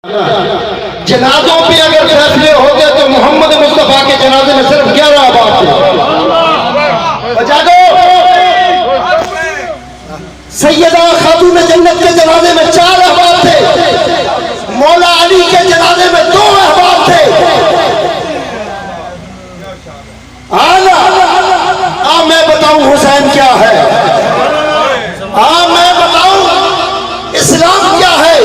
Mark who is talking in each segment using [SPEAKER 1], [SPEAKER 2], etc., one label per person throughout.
[SPEAKER 1] جنازوں پہ اگر فیصلے ہوتے تو محمد مصطفیٰ کے جنازے میں صرف 11 آباد تھے. بچا دو. سیدہ خاتون جنت کے جنازے میں 4 احباب تھے. مولا علی کے جنازے میں 2 احباب تھے. میں بتاؤں حسین کیا ہے, میں بتاؤں اسلام کیا ہے.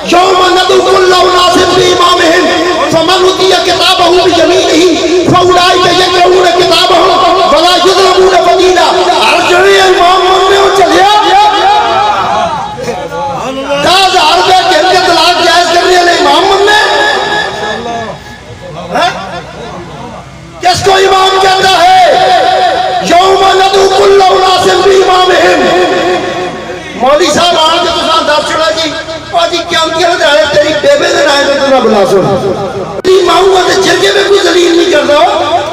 [SPEAKER 1] یوم ندعو کل اناس بامامہم فمن اوتی کتابہ بیمینہ فاولئک یقرؤون کتابہم ولا یظلمون فتیلا. ارجعی امام نے چلیا 10,000 روپے کے طلاق جائز کرنے والے امام نے کس کو امام کہتا ہے؟ یوم ندعو کل اناس بامامہم. مولوی صاحب آن کے تو دس چھڑا جی آجی کیا کیا ہے تیری بیبے دے رائے تو تنہا بلا سو تیری ماہوہ دے جرگے میں کوئی ذلیل نہیں کرتا ہو.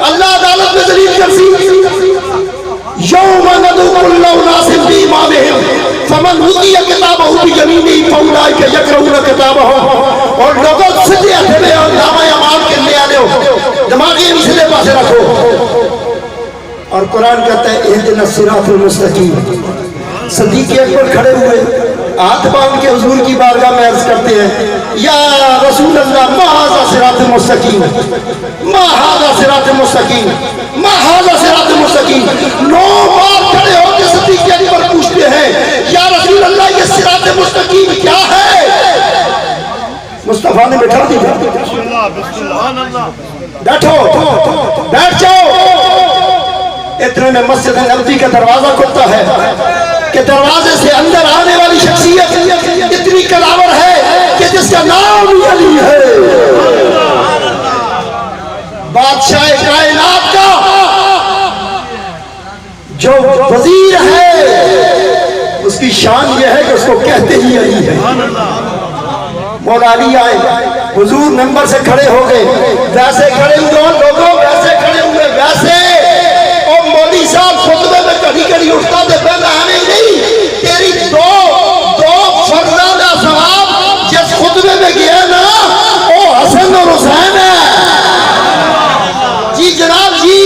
[SPEAKER 1] اللہ عدالت میں ذلیل کر سی. یوم ندعو کل اناس بامامہم فمن اوتی کتابہ بیمینہ فاولئک یقرؤون کتابہ. اور لوگوں سدھے ہتھے میں نامہ اعمال کے لے آنے ہو دماغی مسئلے پاسے رکھو. اور قرآن کہتا ہے اہدنا الصراط المستقیم. صدیق اکبر کھڑے ہوئے ہاتھ باندھ کے حضور کی بارگاہ میں عرض کرتے ہیں یا رسول اللہ ما ھذا صراط مستقیم, ما ھذا صراط مستقیم, ما ھذا صراط مستقیم. 9 بار کھڑے ہو کے صدیق اکبر پوچھتے ہیں یا رسول اللہ یہ صراط مستقیم کیا ہے؟ مصطفیٰ نے بٹھا دیا بیٹھو بیٹھ جاؤ. اتنے میں مسجد نبوی کا دروازہ کھلتا ہے کہ دروازے سے اندر آنے والی شخصیت اتنی کلاور ہے کہ جس کا نام علی ہے. بادشاہ کائنات کا جو وزیر ہے اس کی شان یہ ہے کہ اس کو کہتے ہی علی ہے. مولا علی آئے حضور ممبر سے کھڑے ہو گئے ویسے کھڑے ہوئے لوگوں ویسے کھڑے ہوئے ویسے. اور مولوی صاحب خطبے میں کڑی کڑی اٹھتا تھے پہلے آنے نہیں تیری دو فرزانہ ثواب جس خطبے میں گیا نا وہ حسن اور حسین ہے. جی جناب جی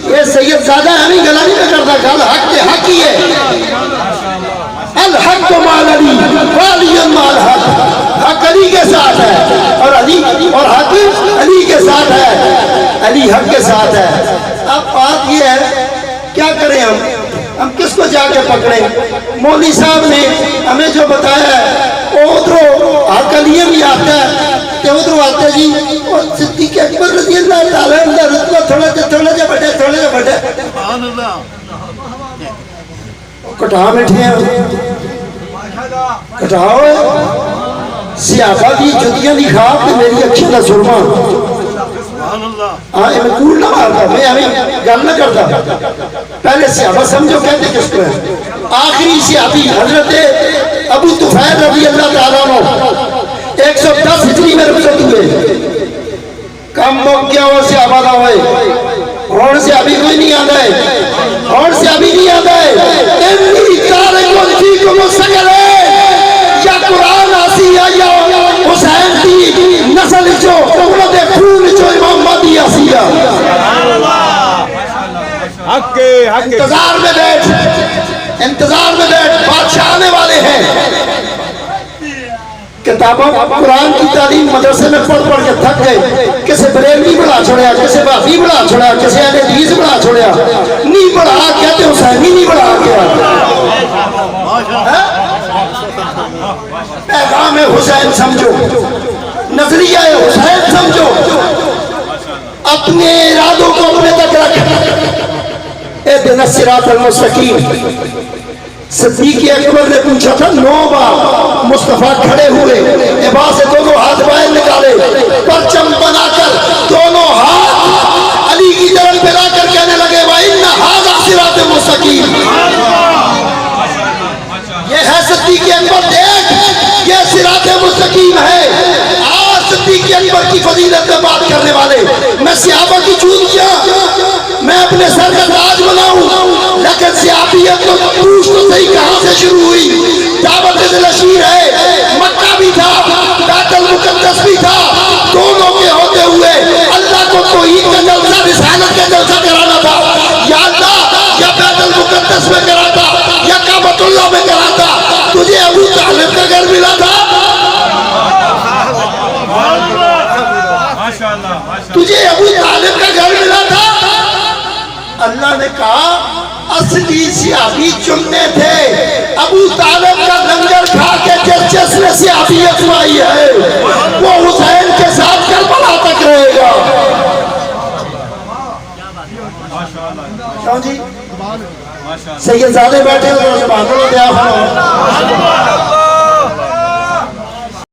[SPEAKER 1] یہ سید زادہ ہمیں گلا نہیں کرتا گل حق کے حق ہی ہے. الحق مال علی والی مال حق. حق علی کے ساتھ ہے اور علی اور حق علی کے ساتھ ہے. علی حق کے ساتھ ہے. اب بات یہ ہے کیا کریں ہم کس کو جا کے پکڑیں؟ مولوی صاحب نے ہمیں جو بتایا ہے ادھر حق علی بھی آتا ہے کہ ادھر آتا ہے جی اور صدیق اکبر رضی اللہ تعالیٰ عنہ تھوڑا جا بڑھے کٹھا بیٹھے ہیں کٹھاؤ سیاحہ دی جدیاں دی خواب کہ میری اکھیں دا سرما میں کول نہ مارتا میں ہمیں گل نہ کرتا. پہلے صحابہ سمجھو کہتے کس کو ہے. آخری صحابی حضرت ابو طفیل رضی اللہ تعالیٰ عنہ 110 ہجری میں رخصت ہوئے. کم موقع کیا ہوا صحابہ دا ہوئے اور صحابی کوئی نہیں آتا ہے اور صحابی نہیں آتا ہے. انی تارکن فیکم الثقلین یا قرآن آسی یا حسین دی نسل جو انہوں نے خون جو امام مہدی آسی انتظار میں بیٹھ بادشاہ آنے والے ہیں. کتابوں قرآن کی تعلیم مدرسے میں پڑھ کے تھک گئے. کسے بریلوی بڑھا چھوڑیا کسے بابی بڑھا چھوڑیا کسے اہل حدیث بڑھا چھوڑیا. نہیں بڑھا کہتے حسینی نہیں بڑھا کیا پیغام حسین سمجھو نظریہ حسین سمجھو اپنے ارادوں کو اپنے تک رکھ. اہدنا الصراط المستقیم. صدیق اکبر نے پوچھا تھا 9 بار. مصطفیٰ کھڑے ہوئے عبا سے دونوں ہاتھ باہر نکالے پرچم بنا کر دونوں ہاتھ علی کی طرف پھیلا کر کہنے لگے وَإِنَّ هَذَا صِرَاطٌ مُسْتَقِيمٌ. یہ ہے صدیق اکبر دیکھ یہ صراط مستقیم ہے. آج صدیق اکبر کی فضیلت میں بات کرنے والے میں صحابہ کی چوت کیا میں اپنے سر کا تاج بناؤں لیکن صحابیت تو پوچھ تو صحیح کہاں سے شروع ہوئی. دعوت دلشیر ہے مکہ بھی اللہ نے کہا اصلی صحابی چننے تھے، ابو طالب کا لنگر کھا کے جس نے صحابی اجمائی ہے وہ حسین کے ساتھ کربلا تک رہے گا۔ کیوں جی؟ سید زادے بیٹھے ہوئے سبحان اللہ